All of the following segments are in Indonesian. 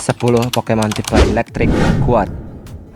10 Pokemon tipe elektrik kuat.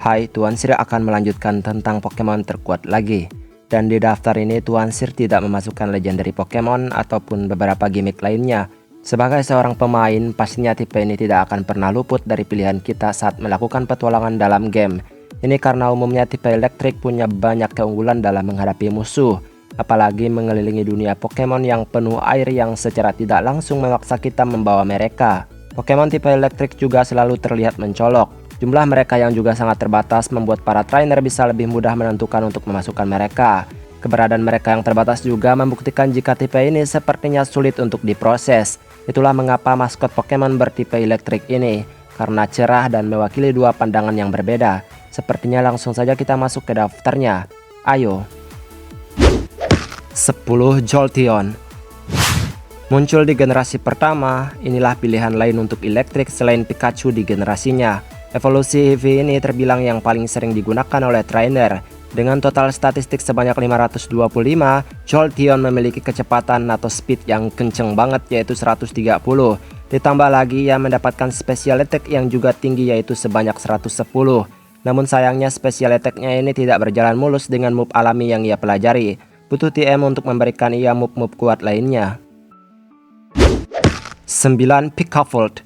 Hai, Tuan Sir akan melanjutkan tentang Pokemon terkuat lagi. Dan di daftar ini Tuan Sir tidak memasukkan legendary Pokemon ataupun beberapa gimmick lainnya. Sebagai seorang pemain, pastinya tipe ini tidak akan pernah luput dari pilihan kita saat melakukan petualangan dalam game. Ini karena umumnya tipe elektrik punya banyak keunggulan dalam menghadapi musuh. Apalagi mengelilingi dunia Pokemon yang penuh air yang secara tidak langsung memaksa kita membawa mereka. Pokemon tipe elektrik juga selalu terlihat mencolok. Jumlah mereka yang juga sangat terbatas membuat para trainer bisa lebih mudah menentukan untuk memasukkan mereka. Keberadaan mereka yang terbatas juga membuktikan jika tipe ini sepertinya sulit untuk diproses. Itulah mengapa maskot Pokemon bertipe elektrik ini, karena cerah dan mewakili dua pandangan yang berbeda. Sepertinya langsung saja kita masuk ke daftarnya. Ayo. 10 Jolteon. Muncul di generasi pertama, inilah pilihan lain untuk elektrik selain Pikachu di generasinya. Evolusi Eevee ini terbilang yang paling sering digunakan oleh trainer. Dengan total statistik sebanyak 525, Jolteon memiliki kecepatan atau speed yang kenceng banget yaitu 130. Ditambah lagi ia mendapatkan special attack yang juga tinggi yaitu sebanyak 110. Namun sayangnya special attack-nya ini tidak berjalan mulus dengan move alami yang ia pelajari. Butuh TM untuk memberikan ia move-move kuat lainnya. 9 Pikavolt.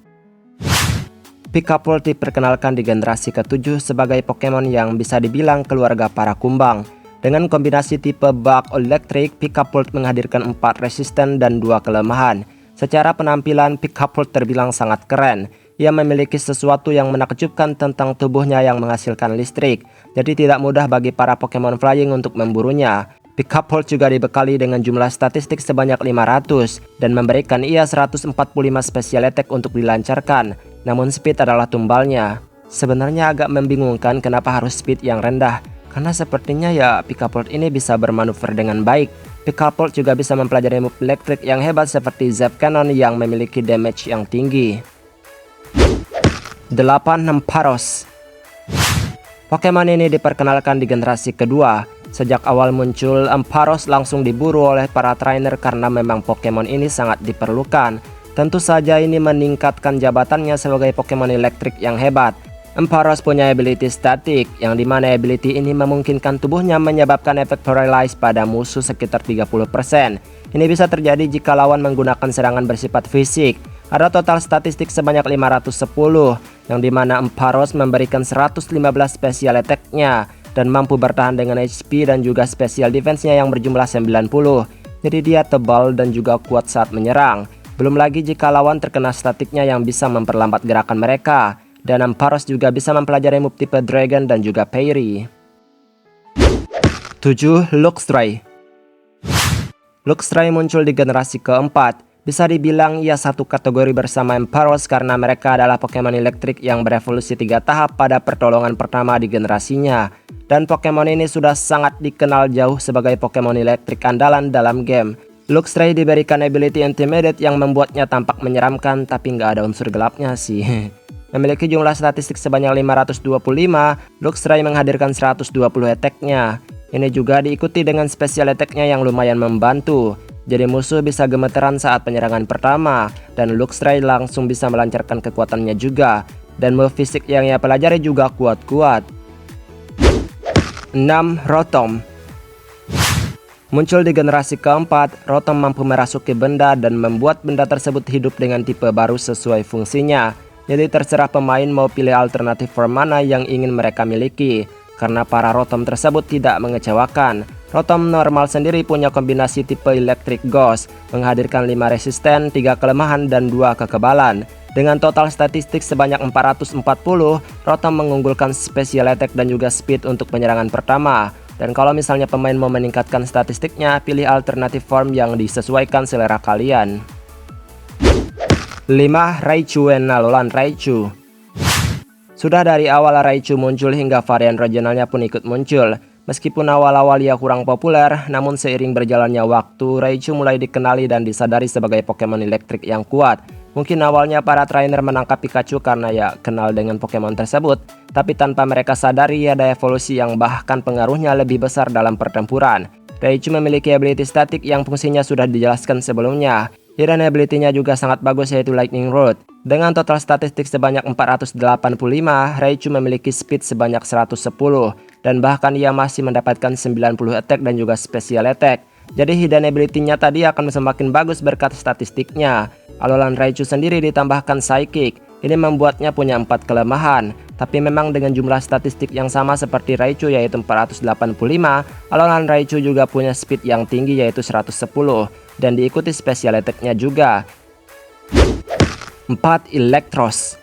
Pikavolt diperkenalkan di generasi ke-7 sebagai Pokemon yang bisa dibilang keluarga para kumbang. Dengan kombinasi tipe bug elektrik, Pikavolt menghadirkan 4 resisten dan 2 kelemahan. Secara penampilan, Pikavolt terbilang sangat keren. Ia memiliki sesuatu yang menakjubkan tentang tubuhnya yang menghasilkan listrik, jadi tidak mudah bagi para Pokemon flying untuk memburunya. Pikavolt juga dibekali dengan jumlah statistik sebanyak 500 dan memberikan ia 145 special attack untuk dilancarkan. Namun speed adalah tumbalnya. Sebenarnya agak membingungkan kenapa harus speed yang rendah, karena sepertinya ya Pikavolt ini bisa bermanuver dengan baik. Pikavolt juga bisa mempelajari move elektrik yang hebat seperti Zap Cannon yang memiliki damage yang tinggi. 8 Ampharos. Pokemon ini diperkenalkan di generasi kedua. Sejak awal muncul, Ampharos langsung diburu oleh para trainer karena memang Pokemon ini sangat diperlukan. Tentu saja ini meningkatkan jabatannya sebagai Pokemon elektrik yang hebat. Ampharos punya ability statik, yang dimana ability ini memungkinkan tubuhnya menyebabkan efek paralyze pada musuh sekitar 30%. Ini bisa terjadi jika lawan menggunakan serangan bersifat fisik. Ada total statistik sebanyak 510, yang dimana Ampharos memberikan 115 special attack-nya dan mampu bertahan dengan HP dan juga special defense-nya yang berjumlah 90. Jadi dia tebal dan juga kuat saat menyerang. Belum lagi jika lawan terkena statiknya yang bisa memperlambat gerakan mereka. Dan Ampharos juga bisa mempelajari move tipe Dragon dan juga Fairy. 7 Luxray. Luxray muncul di generasi keempat. Bisa dibilang ia satu kategori bersama Ampharos karena mereka adalah Pokemon elektrik yang berevolusi 3 tahap pada pertolongan pertama di generasinya. Dan Pokemon ini sudah sangat dikenal jauh sebagai Pokemon elektrik andalan dalam game. Luxray diberikan ability Intimidate yang membuatnya tampak menyeramkan tapi nggak ada unsur gelapnya sih. Memiliki jumlah statistik sebanyak 525, Luxray menghadirkan 120 attack-nya. Ini juga diikuti dengan special attack-nya yang lumayan membantu. Jadi musuh bisa gemeteran saat penyerangan pertama, dan Luxray langsung bisa melancarkan kekuatannya juga. Dan move fisik yang ia pelajari juga kuat-kuat. 6 Rotom. Muncul di generasi keempat, Rotom mampu merasuki benda dan membuat benda tersebut hidup dengan tipe baru sesuai fungsinya. Jadi terserah pemain mau pilih alternatif form mana yang ingin mereka miliki, karena para Rotom tersebut tidak mengecewakan. Rotom normal sendiri punya kombinasi tipe Electric Ghost, menghadirkan 5 resisten, 3 kelemahan, dan 2 kekebalan. Dengan total statistik sebanyak 440, Rotom mengunggulkan special attack dan juga speed untuk penyerangan pertama. Dan kalau misalnya pemain mau meningkatkan statistiknya, pilih alternatif form yang disesuaikan selera kalian. 5 Raichu and Alolan Raichu. Sudah dari awal Raichu muncul hingga varian regionalnya pun ikut muncul. Meskipun awal-awal ia kurang populer, namun seiring berjalannya waktu, Raichu mulai dikenali dan disadari sebagai Pokemon elektrik yang kuat. Mungkin awalnya para trainer menangkap Pikachu karena ya kenal dengan Pokemon tersebut, tapi tanpa mereka sadari ada evolusi yang bahkan pengaruhnya lebih besar dalam pertempuran. Raichu memiliki ability statik yang fungsinya sudah dijelaskan sebelumnya, Hidden ability-nya juga sangat bagus yaitu Lightning Rod. Dengan total statistik sebanyak 485, Raichu memiliki speed sebanyak 110 dan bahkan ia masih mendapatkan 90 attack dan juga special attack. Jadi hidden ability-nya tadi akan semakin bagus berkat statistiknya. Alolan Raichu sendiri ditambahkan Psychic. Ini membuatnya punya 4 kelemahan. Tapi memang dengan jumlah statistik yang sama seperti Raichu yaitu 485, Alolan Raichu juga punya speed yang tinggi yaitu 110 dan diikuti special attack-nya juga. 4. Electros.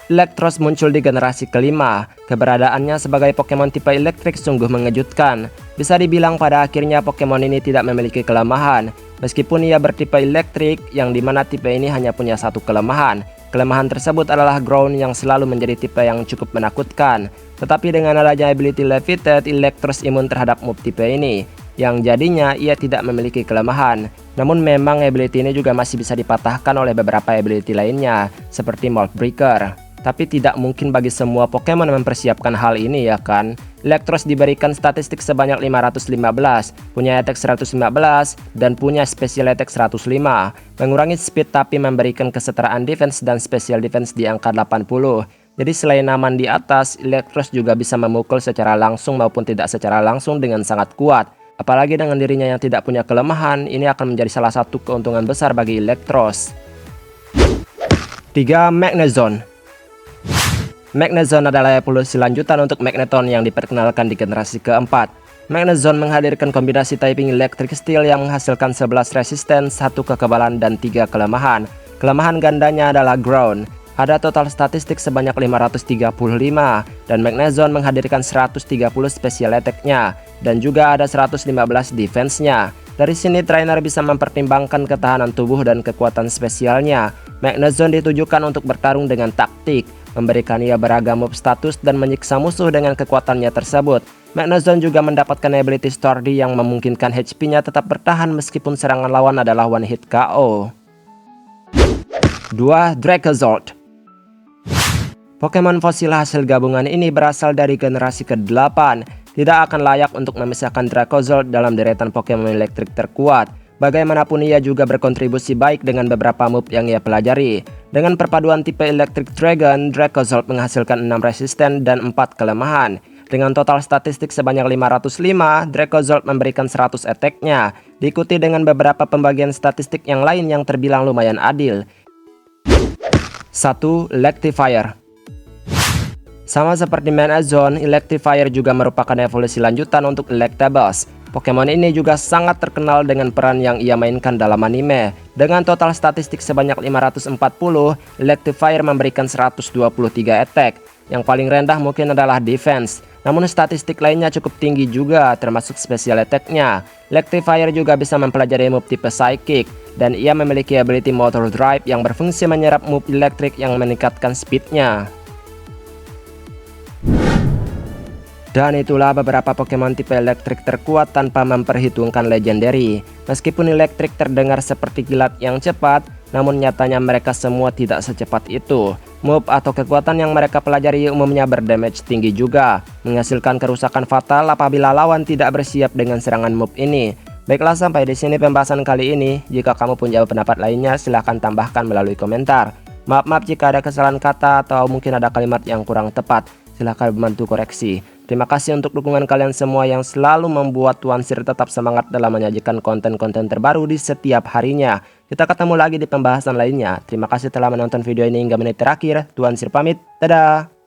Electros muncul di generasi kelima. Keberadaannya sebagai Pokemon tipe elektrik sungguh mengejutkan. Bisa dibilang pada akhirnya Pokemon ini tidak memiliki kelemahan. Meskipun ia bertipe elektrik, yang dimana tipe ini hanya punya satu kelemahan. Kelemahan tersebut adalah Ground yang selalu menjadi tipe yang cukup menakutkan. Tetapi dengan adanya ability Levitate, Electros imun terhadap move tipe ini, yang jadinya ia tidak memiliki kelemahan. Namun memang ability ini juga masih bisa dipatahkan oleh beberapa ability lainnya, seperti Mold Breaker. Tapi tidak mungkin bagi semua Pokemon mempersiapkan hal ini ya kan. Electros diberikan statistik sebanyak 515, punya attack 115, dan punya special attack 105. Mengurangi speed tapi memberikan kesetaraan defense dan special defense di angka 80. Jadi selain aman di atas, Electros juga bisa memukul secara langsung maupun tidak secara langsung dengan sangat kuat. Apalagi dengan dirinya yang tidak punya kelemahan, ini akan menjadi salah satu keuntungan besar bagi Electros. 3. Magnezone. Magnezone adalah evolusi lanjutan untuk Magneton yang diperkenalkan di generasi keempat. Magnezone menghadirkan kombinasi typing Electric Steel yang menghasilkan 11 resisten, 1 kekebalan, dan 3 kelemahan. Kelemahan gandanya adalah Ground. Ada total statistik sebanyak 535, dan Magnezone menghadirkan 130 special attack-nya, dan juga ada 115 defense-nya. Dari sini trainer bisa mempertimbangkan ketahanan tubuh dan kekuatan spesialnya. Magnezone ditujukan untuk bertarung dengan taktik, memberikan ia beragam move status dan menyiksa musuh dengan kekuatannya tersebut. Magnezone juga mendapatkan ability Sturdy yang memungkinkan HP-nya tetap bertahan meskipun serangan lawan adalah one hit KO. 2. Dracozolt. Pokemon fosil hasil gabungan ini berasal dari generasi ke-8. Tidak akan layak untuk memisahkan Dracozolt dalam deretan Pokemon elektrik terkuat. Bagaimanapun ia juga berkontribusi baik dengan beberapa move yang ia pelajari. Dengan perpaduan tipe Electric Dragon, Dracozolt menghasilkan 6 resisten dan 4 kelemahan. Dengan total statistik sebanyak 505, Dracozolt memberikan 100 attack-nya, diikuti dengan beberapa pembagian statistik yang lain yang terbilang lumayan adil. 1. Electivire. Sama seperti Magnezone, Electivire juga merupakan evolusi lanjutan untuk Electabuzz. Pokemon ini juga sangat terkenal dengan peran yang ia mainkan dalam anime. Dengan total statistik sebanyak 540, Electivire memberikan 123 attack. Yang paling rendah mungkin adalah defense. Namun statistik lainnya cukup tinggi juga, termasuk special attack-nya. Electivire juga bisa mempelajari move tipe Psychic, dan ia memiliki ability Motor Drive yang berfungsi menyerap move elektrik yang meningkatkan speed-nya. Dan itulah beberapa Pokemon tipe elektrik terkuat tanpa memperhitungkan legendary. Meskipun elektrik terdengar seperti kilat yang cepat, namun nyatanya mereka semua tidak secepat itu. Move atau kekuatan yang mereka pelajari umumnya berdamage tinggi juga, menghasilkan kerusakan fatal apabila lawan tidak bersiap dengan serangan move ini. Baiklah, sampai di sini pembahasan kali ini. Jika kamu punya pendapat lainnya, silahkan tambahkan melalui komentar. Maaf jika ada kesalahan kata atau mungkin ada kalimat yang kurang tepat. Silahkan bantu koreksi. Terima kasih untuk dukungan kalian semua yang selalu membuat Tuan Sir tetap semangat dalam menyajikan konten-konten terbaru di setiap harinya. Kita ketemu lagi di pembahasan lainnya. Terima kasih telah menonton video ini hingga menit terakhir. Tuan Sir pamit. Dadah!